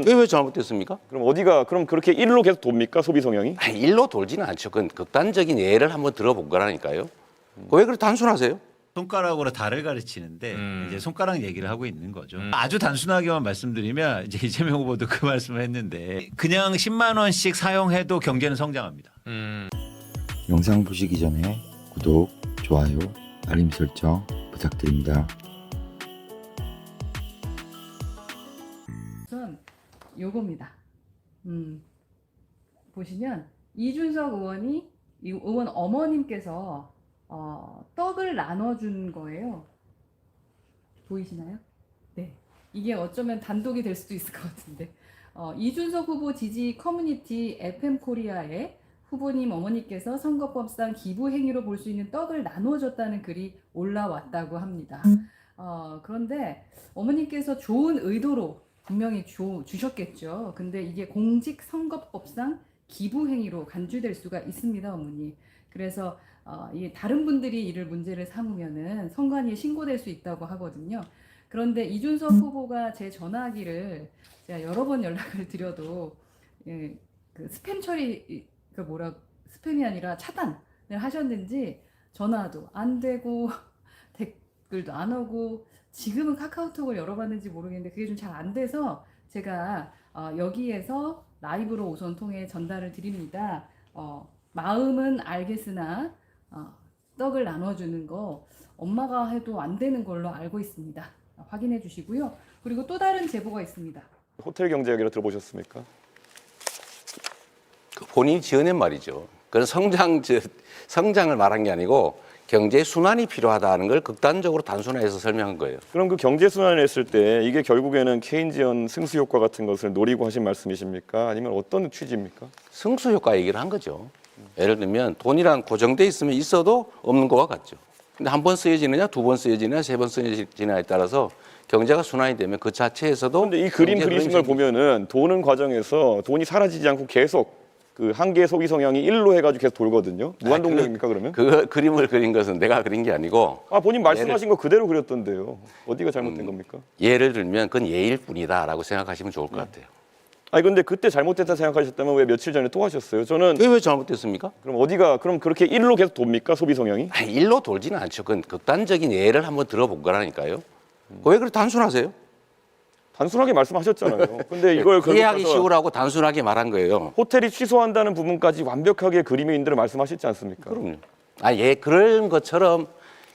왜 잘못됐습니까? 그럼 어디가 그럼 그렇게 일로 계속 돕니까 소비 성향이? 아니, 일로 돌지는 않죠. 그건 극단적인 예를 한번 들어본 거라니까요. 왜 그렇게 단순하세요? 손가락으로 달을 가르치는데 이제 손가락 얘기를 하고 있는 거죠. 아주 단순하게만 말씀드리면 이제 이재명 후보도 그 말씀을 했는데 그냥 10만 원씩 사용해도 경제는 성장합니다. 영상 보시기 전에 구독, 좋아요, 알림 설정 부탁드립니다. 우선 요겁니다. 보시면 이준석 의원이 이 의원 어머님께서 떡을 나눠준 거예요. 보이시나요? 네. 이게 어쩌면 단독이 될 수도 있을 것 같은데 이준석 후보 지지 커뮤니티 FM 코리아에 후보님 어머니께서 선거법상 기부 행위로 볼 수 있는 떡을 나눠줬다는 글이 올라왔다고 합니다. 그런데 어머니께서 좋은 의도로 분명히 주셨겠죠. 근데 이게 공직선거법상 기부 행위로 간주될 수가 있습니다, 어머니. 그래서 이 다른 분들이 이를 문제를 삼으면은 선관위에 신고될 수 있다고 하거든요. 그런데 이준석 후보가 제 전화기를 제가 여러 번 연락을 드려도 그 스팸 처리 스팸이 아니라 차단을 하셨는지 전화도 안 되고 댓글도 안 오고 지금은 카카오톡을 열어봤는지 모르겠는데 그게 좀 잘 안 돼서 제가 여기에서 라이브로 우선 통해 전달을 드립니다. 마음은 알겠으나 떡을 나눠주는 거 엄마가 해도 안 되는 걸로 알고 있습니다. 확인해 주시고요. 그리고 또 다른 제보가 있습니다. 호텔 경제 얘기를 들어보셨습니까? 본인이 지어낸 말이죠. 그건 성장을 말한 게 아니고 경제 순환이 필요하다는 걸 극단적으로 단순화해서 설명한 거예요. 그럼 그 경제 순환을 했을 때 이게 결국에는 케인지언 승수 효과 같은 것을 노리고 하신 말씀이십니까? 아니면 어떤 취지입니까? 승수 효과 얘기를 한 거죠. 예를 들면 돈이란 고정돼 있으면 있어도 없는 거와 같죠. 근데 한 번 쓰여지느냐, 두 번 쓰여지느냐, 세 번 쓰여지느냐에 따라서 경제가 순환이 되면 그 자체에서도. 그런데 이 그림 그리신 걸 보면은 도는 과정에서 돈이 사라지지 않고 계속 그 한계 소비 성향이 일로 해가지고 계속 돌거든요. 무한 동력입니까 그러면? 그 그림을 그린 것은 내가 그린 게 아니고. 본인 말씀하신 거 그대로 그렸던데요. 어디가 잘못된 겁니까? 예를 들면 그건 예일 뿐이다라고 생각하시면 좋을 것 같아요. 아니 근데 그때 잘못됐다 생각하셨다면 왜 며칠 전에 또 하셨어요? 저는 왜 잘못됐습니까? 그럼 어디가 그럼 그렇게 일로 계속 돕니까 소비 성향이? 아니, 일로 돌지는 않죠. 그건 극단적인 예를 한번 들어본 거라니까요. 왜 그렇게 단순하세요? 단순하게 말씀하셨잖아요. 근데 이걸 이해하기 쉬우라고 단순하게 말한 거예요. 호텔이 취소한다는 부분까지 완벽하게 그림의 인들을 말씀하시지 않습니까? 그럼요. 그런 것처럼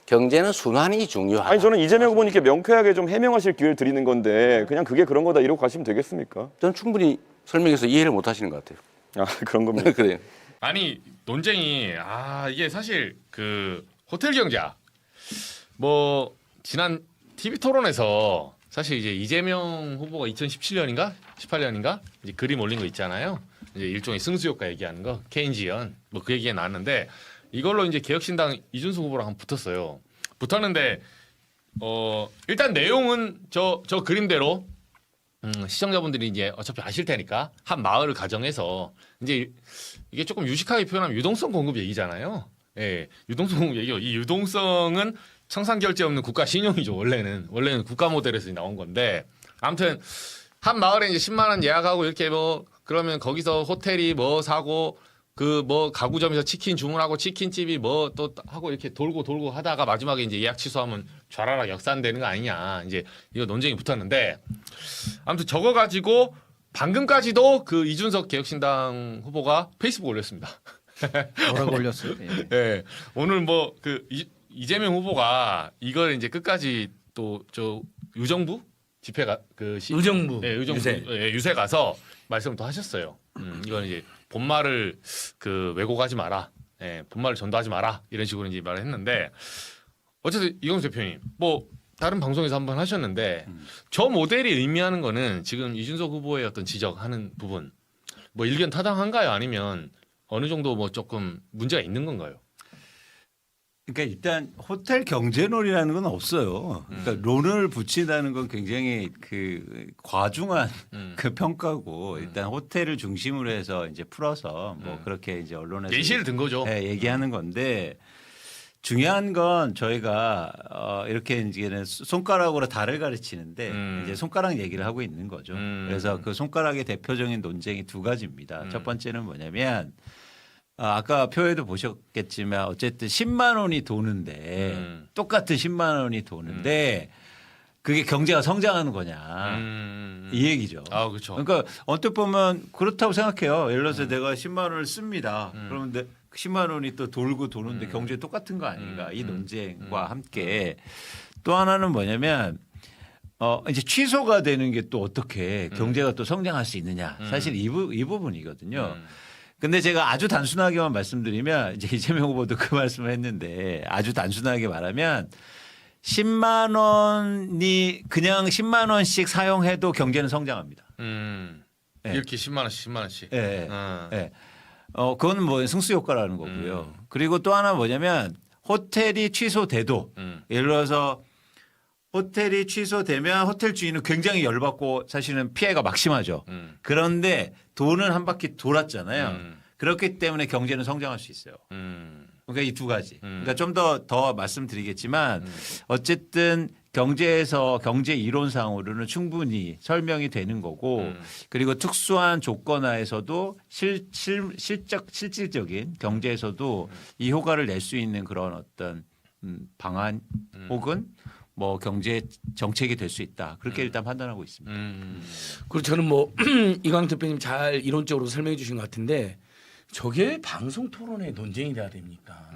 경제는 순환이 중요하다. 아니 저는 이재명 후보님께 명쾌하게 좀 해명하실 기회를 드리는 건데 그냥 그게 그런 거다 이러고 가시면 되겠습니까? 저는 충분히 설명해서 이해를 못 하시는 것 같아요. 그런 겁니다. 그래요. 아니 논쟁이 이게 사실 그 호텔 경제야. 뭐 지난 TV 토론에서 사실 이제 이재명 후보가 2017년인가 18년인가 이제 그림 올린 거 있잖아요. 이제 일종의 승수 효과 얘기하는 거 케인지언 뭐 그 얘기가 나왔는데 이걸로 이제 개혁신당 이준석 후보랑 한번 붙었어요. 붙었는데 일단 내용은 저 그림대로 시청자분들이 이제 어차피 아실 테니까 한 마을을 가정해서 이제 이게 조금 유식하게 표현하면 유동성 공급 얘기잖아요. 예, 유동성 공급 얘기요. 이 유동성은 청산 결제 없는 국가 신용이죠. 원래는 국가 모델에서 나온 건데 아무튼 한 마을에 이제 10만 원 예약하고 이렇게 뭐 그러면 거기서 호텔이 뭐 사고 그 뭐 가구점에서 치킨 주문하고 치킨집이 뭐 또 하고 이렇게 돌고 하다가 마지막에 이제 예약 취소하면 좌라락 역산되는 거 아니냐 이제 이거 논쟁이 붙었는데 아무튼 저거 가지고 방금까지도 그 이준석 개혁신당 후보가 페이스북 올렸습니다. 뭐라고 올렸어요? 네, 오늘 뭐 그 이재명 후보가 이걸 이제 끝까지 또 저 의정부 집회가 의정부 유세 가서 말씀을 또 하셨어요. 이건 이제 본말을 그 왜곡하지 마라. 본말을 전도하지 마라. 이런 식으로 이제 말을 했는데 어쨌든 이광수 대표님 뭐 다른 방송에서 한번 하셨는데 저 모델이 의미하는 거는 지금 이준석 후보의 어떤 지적하는 부분 뭐 일견 타당한가요? 아니면 어느 정도 뭐 조금 문제가 있는 건가요? 그러니까 일단 호텔 경제론이라는 건 없어요. 그러니까 론을 붙인다는 건 굉장히 그 과중한 그 평가고 일단 호텔을 중심으로 해서 이제 풀어서 뭐 그렇게 이제 언론에서 예시를 든 거죠. 얘기하는 건데 중요한 건 저희가 이렇게 이제는 손가락으로 달을 가르치는데 이제 손가락 얘기를 하고 있는 거죠. 그래서 그 손가락의 대표적인 논쟁이 두 가지입니다. 첫 번째는 뭐냐면 아까 표에도 보셨겠지만 어쨌든 10만 원이 도는데 똑같은 10만 원이 도는데 그게 경제가 성장하는 거냐 이 얘기죠. 아, 그렇죠. 그러니까 언뜻 보면 그렇다고 생각해요. 예를 들어서 내가 10만 원을 씁니다. 그런데 10만 원이 또 돌고 도는데 경제 똑같은 거 아닌가 이 논쟁과 함께 또 하나는 뭐냐면 이제 취소가 되는 게 또 어떻게 경제가 또 성장할 수 있느냐 사실 이 부분이거든요. 근데 제가 아주 단순하게만 말씀드리면 이제 이재명 후보도 그 말씀을 했는데 아주 단순하게 말하면 10만 원이 그냥 10만 원씩 사용해도 경제는 성장합니다. 네. 이렇게 10만 원씩 10만 원씩. 예. 예. 그건 뭐 승수 효과라는 거고요. 그리고 또 하나 뭐냐면 호텔이 취소돼도 예를 들어서 호텔이 취소되면 호텔 주인은 굉장히 열받고 사실은 피해가 막심하죠. 그런데 돈은 한 바퀴 돌았잖아요. 그렇기 때문에 경제는 성장할 수 있어요. 그러니까 이 두 가지. 그러니까 좀 더 말씀드리겠지만 어쨌든 경제에서 경제 이론상으로는 충분히 설명이 되는 거고 그리고 특수한 조건 하에서도 실질적인 경제에서도 이 효과를 낼 수 있는 그런 어떤 방안 혹은 뭐 경제 정책이 될 수 있다. 그렇게 일단 판단하고 있습니다. 그리고 저는 뭐 이광 대표님 잘 이론적으로 설명해 주신 것 같은데 저게 방송 토론의 논쟁이 돼야 됩니까?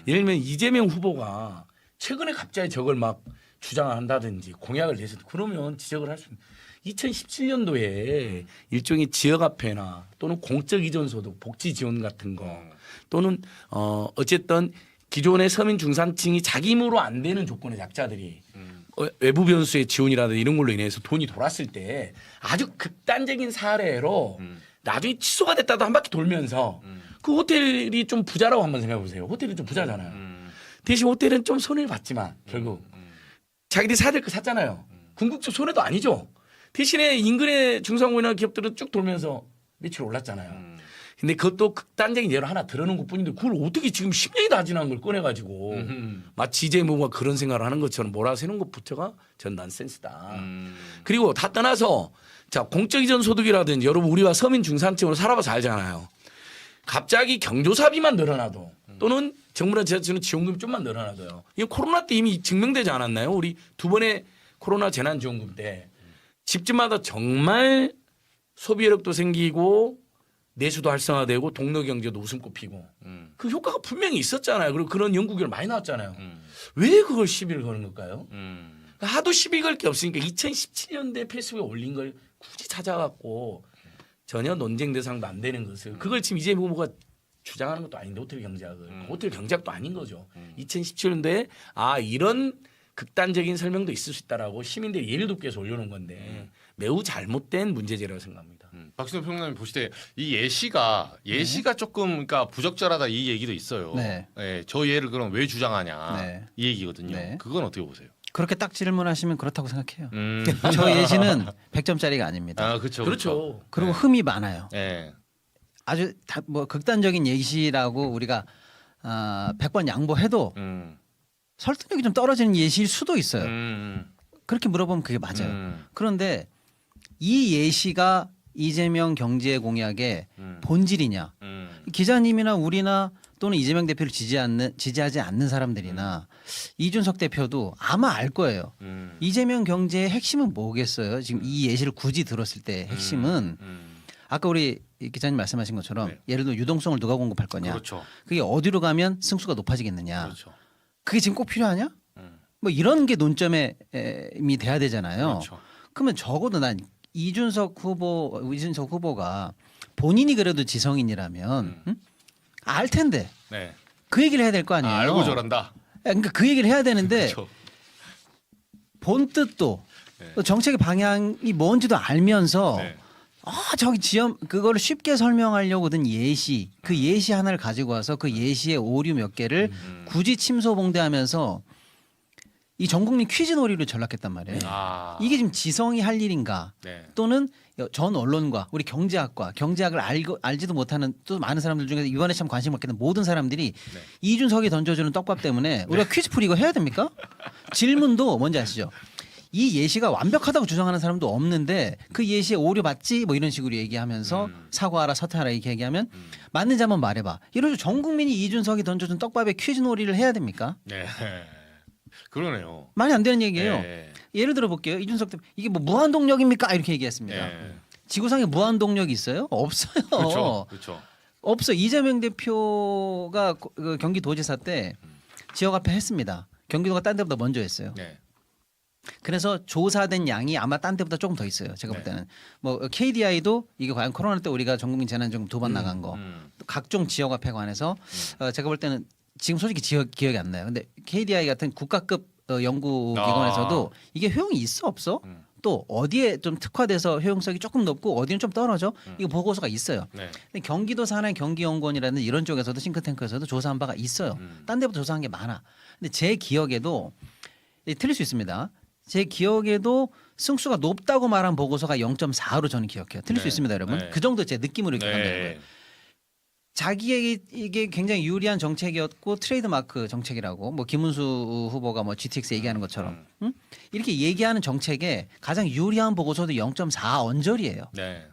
예를 들면 이재명 후보가 최근에 갑자기 저걸 막 주장을 한다든지 공약을 내서 그러면 지적을 할 수 있는 2017년도에 일종의 지역화폐나 또는 공적 이전 소득 복지 지원 같은 거 또는 어쨌든 기존의 서민 중산층이 자기 힘으로 안 되는 조건의 약자들이 외부 변수의 지원이라든지 이런 걸로 인해서 돈이 돌았을 때 아주 극단적인 사례로 나중에 취소가 됐다도 한 바퀴 돌면서 그 호텔이 좀 부자라고 한번 생각해 보세요. 호텔이 좀 부자잖아요. 대신 호텔은 좀 손해를 봤지만 결국 자기들이 사야 될 거 샀잖아요. 궁극적 손해도 아니죠. 대신에 인근의 중소상공인이나 기업들은 쭉 돌면서 매출 올랐잖아요. 근데 그것도 극단적인 예로 하나 들어놓은 것뿐인데 그걸 어떻게 지금 10년이 다 지난 걸 꺼내가지고 마치 이재명 후보가 그런 생각을 하는 것처럼 몰아세우는 것부터가 전 난센스다. 그리고 다 떠나서 자 공적 이전 소득이라든지 여러분 우리가 서민 중산층으로 살아봐서 알잖아요. 갑자기 경조사비만 늘어나도 또는 정부나 지자체는 지원금이 좀만 늘어나도요. 이거 코로나 때 이미 증명되지 않았나요? 우리 두 번의 코로나 재난지원금 때 집집마다 정말 소비력도 생기고 내수도 활성화되고 동료 경제도 웃음꽃 피고 그 효과가 분명히 있었잖아요. 그리고 그런 연구 결과 많이 나왔잖아요. 왜 그걸 시비를 거는 걸까요? 하도 시비 걸 게 없으니까 2017년도에 페이스북에 올린 걸 굳이 찾아갖고 전혀 논쟁 대상도 안 되는 것을 그걸 지금 이재명 후보가 주장하는 것도 아닌데 호텔 경제학을 호텔 경제학도 아닌 거죠. 2017년도에 이런 극단적인 설명도 있을 수 있다라고 시민들이 예를 돕기 위해서 올려놓은 건데 매우 잘못된 문제제라고 생각합니다. 박신호 평론가님 보실 때 이 예시가 조금 그러니까 부적절하다 이 얘기도 있어요. 네. 네, 저 예를 그럼 왜 주장하냐 네. 이 얘기거든요. 네. 그건 어떻게 보세요? 그렇게 딱 질문하시면 그렇다고 생각해요. 저 예시는 100점짜리가 아닙니다. 아 그렇죠. 그렇죠. 그리고 흠이 많아요. 네. 아주 뭐 극단적인 예시라고 우리가 100번 양보해도 설득력이 좀 떨어지는 예시일 수도 있어요. 그렇게 물어보면 그게 맞아요. 그런데 이 예시가 이재명 경제 공약의 본질이냐? 기자님이나 우리나 또는 이재명 대표를 지지하지 않는 사람들이나 이준석 대표도 아마 알 거예요. 이재명 경제의 핵심은 뭐겠어요? 지금 이 예시를 굳이 들었을 때 핵심은 아까 우리 기자님 말씀하신 것처럼 네. 예를 들어 유동성을 누가 공급할 거냐? 그렇죠. 그게 어디로 가면 승수가 높아지겠느냐? 그렇죠. 그게 지금 꼭 필요하냐? 뭐 이런 게 논점이 돼야 되잖아요. 그렇죠. 그러면 적어도 난 이준석 후보가 본인이 그래도 지성인이라면 알 텐데 네. 그 얘기를 해야 될 거 아니에요. 알고 저런다. 그러니까 그 얘기를 해야 되는데 그렇죠. 본 뜻도 네. 또 정책의 방향이 뭔지도 알면서 네. 저기 그거를 쉽게 설명하려고 든 예시 그 예시 하나를 가지고 와서 그 예시의 오류 몇 개를 굳이 침소봉대하면서 이 전 국민 퀴즈 놀이로 전락했단 말이에요. 아. 이게 지금 지성이 할 일인가 네. 또는 전 언론과 우리 경제학을 알지도 못하는 또 많은 사람들 중에서 이번에 참 관심 갖게 된 모든 사람들이 이준석이 던져주는 떡밥 때문에 우리가 퀴즈풀 이거 해야 됩니까? 질문도 뭔지 아시죠? 이 예시가 완벽하다고 주장하는 사람도 없는데 그 예시에 오류 맞지? 뭐 이런 식으로 얘기하면서 사과하라 사퇴하라 이렇게 얘기하면 맞는지 한번 말해봐. 이러죠. 전 국민이 이준석이 던져준 떡밥에 퀴즈 놀이를 해야 됩니까? 네. 그러네요. 말이 안 되는 얘기예요. 네. 예를 들어 볼게요. 이준석 대표 이게 뭐 무한동력입니까? 이렇게 얘기했습니다. 네. 지구상에 무한동력이 있어요? 없어요. 그렇죠. 그렇죠. 없어. 이재명 대표가 그 경기도지사 때 지역 화폐 했습니다. 경기도가 딴 데보다 먼저 했어요. 네. 그래서 조사된 양이 아마 딴 데보다 조금 더 있어요. 제가 볼 네. 때는 뭐 KDI도 이게 과연 코로나 때 우리가 전국민 재난지원금 2번 나간 거, 또 각종 지역 화폐 관해서 제가 볼 때는 지금 솔직히 기억이 안 나요. 근데 KDI 같은 국가급 연구기관에서도 이게 효용이 있어 없어? 또 어디에 좀 특화돼서 효용성이 조금 높고 어디는 좀 떨어져? 이거 보고서가 있어요. 네. 근데 경기도 산하 경기연구원이라는 이런 쪽에서도 싱크탱크에서도 조사한 바가 있어요. 딴 데보다 조사한 게 많아. 근데 제 기억에도 틀릴 수 있습니다. 제 기억에도 승수가 높다고 말한 보고서가 0.4로 저는 기억해요. 틀릴 수 네. 있습니다, 여러분. 네. 그 정도 제 느낌으로 기억한다는 거예요. 네. 자기에게 이게 굉장히 유리한 정책이었고 트레이드마크 정책이라고 뭐 김문수 후보가 뭐 GTX 얘기하는 것처럼 응? 이렇게 얘기하는 정책에 가장 유리한 보고서도 0.4 언저리예요. 네.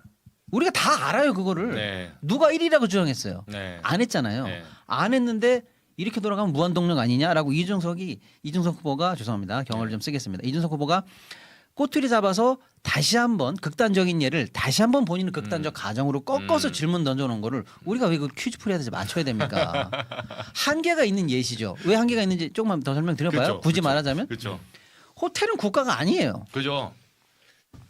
우리가 다 알아요 그거를. 네. 누가 1위라고 주장했어요. 네. 안 했잖아요. 네. 안 했는데 이렇게 돌아가면 무한동력 아니냐라고 이준석 후보가 죄송합니다. 경어를 좀 쓰겠습니다. 이준석 후보가 꼬투리 잡아서 다시 한번 극단적인 예를 다시 한번 본인은 극단적 가정으로 꺾어서 질문 던져놓은 거를 우리가 왜 그 퀴즈풀이 해야지 맞춰야 됩니까? 한계가 있는 예시죠. 왜 한계가 있는지 조금만 더 설명드려봐요. 그렇죠. 굳이 그렇죠. 말하자면 그렇죠. 호텔은 국가가 아니에요. 그죠.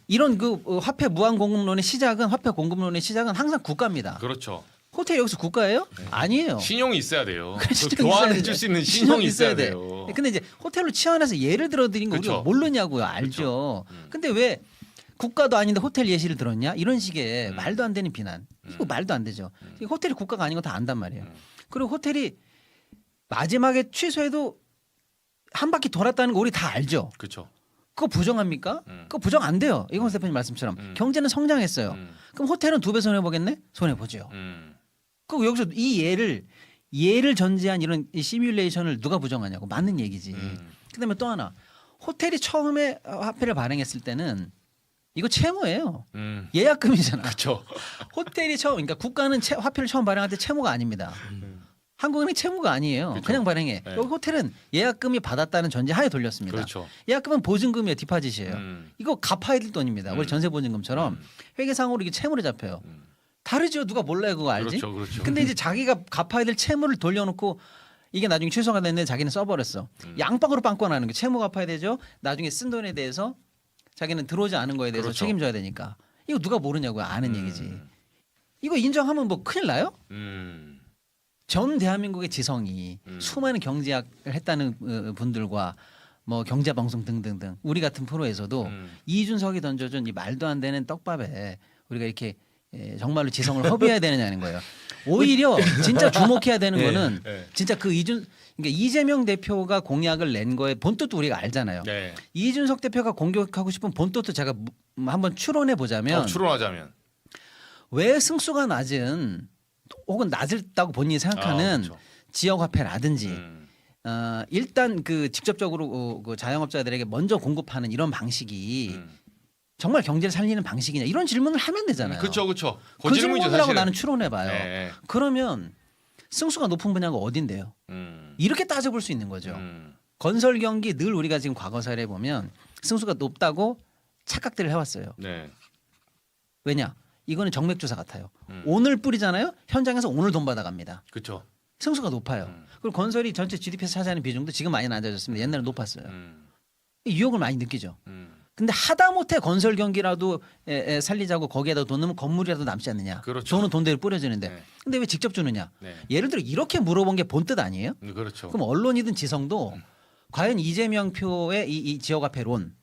이런 그 화폐 무한 공급론의 시작은 화폐 공급론의 시작은 항상 국가입니다. 그렇죠. 호텔 여기서 국가예요? 아니에요. 신용이 있어야 돼요. 그래, 신용이 교환해 있어야 줄 돼. 수 있는 신용이 있어야 돼. 돼요. 근데 이제 호텔로 치환해서 예를 들어드린 거 우리가 그쵸. 모르냐고요. 알죠. 근데 왜 국가도 아닌데 호텔 예시를 들었냐? 이런 식의 말도 안 되는 비난. 이거 말도 안 되죠. 호텔이 국가가 아닌 거 다 안단 말이에요. 그리고 호텔이 마지막에 취소해도 한 바퀴 돌았다는 거 우리 다 알죠. 그렇죠. 그거 부정합니까? 그거 부정 안 돼요. 이광수 대표님 말씀처럼 경제는 성장했어요. 그럼 호텔은 2배 손해 보겠네? 손해 보죠. 그 여기서 이 예를 전제한 이런 이 시뮬레이션을 누가 부정하냐고 맞는 얘기지. 그다음에 또 하나 호텔이 처음에 화폐를 발행했을 때는 이거 채무예요. 예약금이잖아. 그렇죠. 호텔이 처음 그러니까 국가는 화폐를 처음 발행할 때 채무가 아닙니다. 한국은행 채무가 아니에요. 그쵸. 그냥 발행해. 네. 여기 호텔은 예약금이 받았다는 전제 하에 돌렸습니다. 그렇죠. 예약금은 보증금이에요. 디파짓이에요. 이거 갚아야 될 돈입니다. 우리 전세보증금처럼 회계상으로 이게 채무로 잡혀요. 다르죠. 누가 몰라요. 그거 알지? 그렇죠. 그렇죠. 근데 이제 자기가 갚아야 될 채무를 돌려놓고 이게 나중에 취소가 됐는데 자기는 써버렸어. 양방으로 빵꾸 나는 게 채무 갚아야 되죠. 나중에 쓴 돈에 대해서 자기는 들어오지 않은 거에 대해서 그렇죠. 책임져야 되니까. 이거 누가 모르냐고요. 아는 얘기지. 이거 인정하면 뭐 큰일 나요? 전 대한민국의 지성이 수많은 경제학을 했다는 분들과 뭐 경제방송 등등등 우리 같은 프로에서도 이준석이 던져준 이 말도 안 되는 떡밥에 우리가 이렇게 정말로 지성을 허비해야 되느냐는 거예요. 오히려 진짜 주목해야 되는 거는 네. 진짜 그러니까 이재명 대표가 공약을 낸 거에 본뜻도 우리가 알잖아요. 네. 이준석 대표가 공격하고 싶은 본뜻도 제가 한번 추론해 보자면 추론하자면 왜 승수가 낮은 혹은 낮다고 본인이 생각하는 그렇죠. 지역 화폐라든지 일단 그 직접적으로 그 자영업자들에게 먼저 공급하는 이런 방식이 정말 경제를 살리는 방식이냐 이런 질문을 하면 되잖아요. 그렇죠. 그렇죠. 그 질문이라고 나는 추론해 봐요. 네. 그러면 승수가 높은 분야가 어딘데요? 이렇게 따져볼 수 있는 거죠. 건설 경기 늘 우리가 지금 과거 사례 보면 승수가 높다고 착각들을 해왔어요. 네. 왜냐? 이거는 정맥주사 같아요. 오늘 뿌리잖아요. 현장에서 오늘 돈 받아갑니다. 그렇죠. 승수가 높아요. 그리고 건설이 전체 GDP에서 차지하는 비중도 지금 많이 낮아졌습니다. 옛날에 높았어요. 유혹을 많이 느끼죠. 근데 하다못해 건설 경기라도 살리자고 거기에다 돈 넣으면 건물이라도 남지 않느냐. 그렇죠. 돈은 돈대로 뿌려지는데. 네. 근데 왜 직접 주느냐. 네. 예를 들어 이렇게 물어본 게 본뜻 아니에요? 그렇죠. 그럼 언론이든 지성도 과연 이재명 표의 이 지역화폐론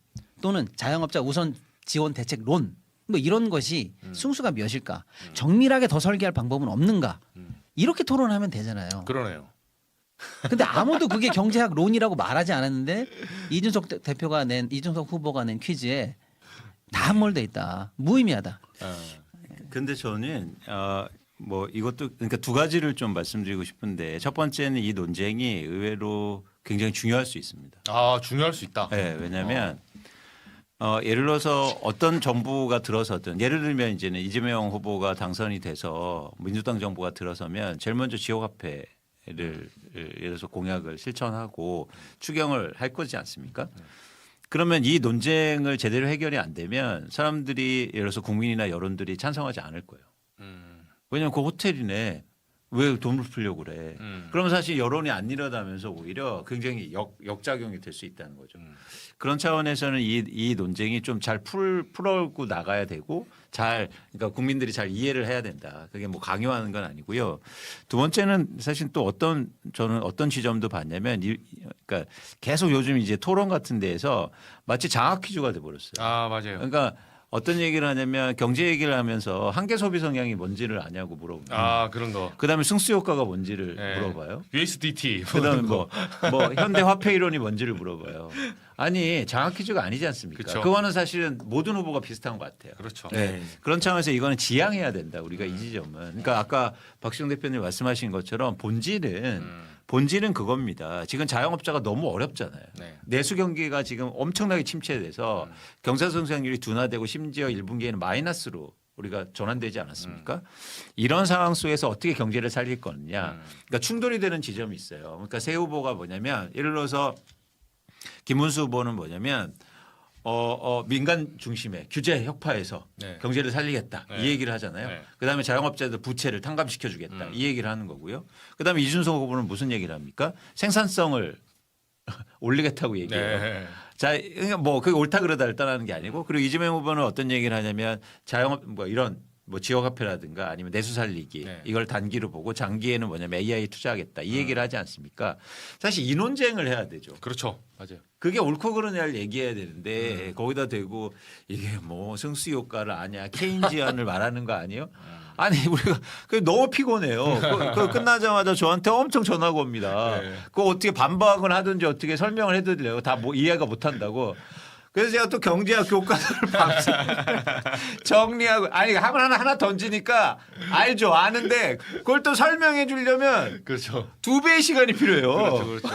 또는 자영업자 우선 지원 대책론 뭐 이런 것이 승수가 몇일까? 정밀하게 더 설계할 방법은 없는가? 이렇게 토론하면 되잖아요. 그러네요. 근데 아무도 그게 경제학 론이라고 말하지 않았는데 이준석 후보가 낸 퀴즈에 다 함몰돼 있다. 무의미하다. 근데 저는 뭐 이것도 그러니까 두 가지를 좀 말씀드리고 싶은데 첫 번째는 이 논쟁이 의외로 굉장히 중요할 수 있습니다. 아 중요할 수 있다. 네, 왜냐하면 예를 들어서 어떤 정부가 들어서든 예를 들면 이제는 이재명 후보가 당선이 돼서 민주당 정부가 들어서면 제일 먼저 지역화폐를 예를 들어서 공약을 실천하고 추경을 할 거지 않습니까? 그러면 이 논쟁을 제대로 해결이 안 되면 사람들이 예를 들어서 국민이나 여론들이 찬성하지 않을 거예요. 왜냐하면 그 호텔이네. 왜 돈을 풀려고 그래. 그러면 사실 여론이 안 일어나면서 오히려 굉장히 역작용이 될 수 있다는 거죠. 그런 차원에서는 이 논쟁이 좀 잘 풀어고 나가야 되고 그러니까 국민들이 잘 이해를 해야 된다. 그게 뭐 강요하는 건 아니고요. 두 번째는 사실 또 저는 어떤 지점도 봤냐면 그러니까 계속 요즘 이제 토론 같은 데에서 마치 장학 퀴즈가 돼 버렸어요. 아 맞아요. 그러니까 어떤 얘기를 하냐면 경제 얘기를 하면서 한계 소비 성향이 뭔지를 아냐고 물어보고 아 그런 거. 그다음에 승수 효과가 뭔지를 네. 물어봐요. USDT. 그다음에 뭐 현대 화폐 이론이 뭔지를 물어봐요. 아니 장학 퀴즈가 아니지 않습니까? 그쵸. 그거는 사실은 모든 후보가 비슷한 것 같아요. 그렇죠. 네. 그런 차원에서 이거는 지양해야 된다. 우리가 이 지점은. 그러니까 아까 박시영 대표님 말씀하신 것처럼 본질은 그겁니다. 지금 자영업자가 너무 어렵잖아요. 네. 내수 경기가 지금 엄청나게 침체돼서 경제 성장률이 둔화되고 심지어 1분기에는 마이너스로 우리가 전환되지 않았습니까? 이런 상황 속에서 어떻게 경제를 살릴 거느냐. 그러니까 충돌이 되는 지점이 있어요. 그러니까 새 후보가 뭐냐면 예를 들어서 김문수 후보는 뭐냐면 민간 중심의 규제 혁파에서 네. 경제를 살리겠다 네. 이 얘기를 하잖아요. 네. 그다음에 자영업자들 부채를 탕감시켜 주겠다 이 얘기를 하는 거고요. 그다음에 이준석 후보는 무슨 얘기를 합니까? 생산성을 올리겠다고 얘기해요. 네. 자, 뭐 그게 옳다 그러다를 떠나는 게 아니고 그리고 이재명 후보는 어떤 얘기를 하냐면 자영업 뭐 이런 뭐 지역화폐라든가 아니면 내수 살리기 네. 이걸 단기로 보고 장기에는 뭐냐면 AI 투자하겠다 이 얘기를 하지 않습니까? 사실 이 논쟁을 해야 되죠. 그렇죠. 맞아요. 그게 옳고 그르냐를 얘기해야 되는데 거기다 대고 이게 뭐 승수 효과를 아냐 케인지안을 말하는 거 아니에요? 아니 우리가 그 너무 피곤해요. 그 끝나자마자 저한테 엄청 전화가 옵니다. 네. 그거 어떻게 반박을 하든지 어떻게 설명을 해드려요. 다 뭐 이해가 못한다고. 그래서 제가 또 경제학 교과서를 밤새 정리하고 아니 하나 던지니까 알죠 아는데 그걸 또 설명해 주려면 그렇죠. 2배의 시간이 필요해요. 그렇죠.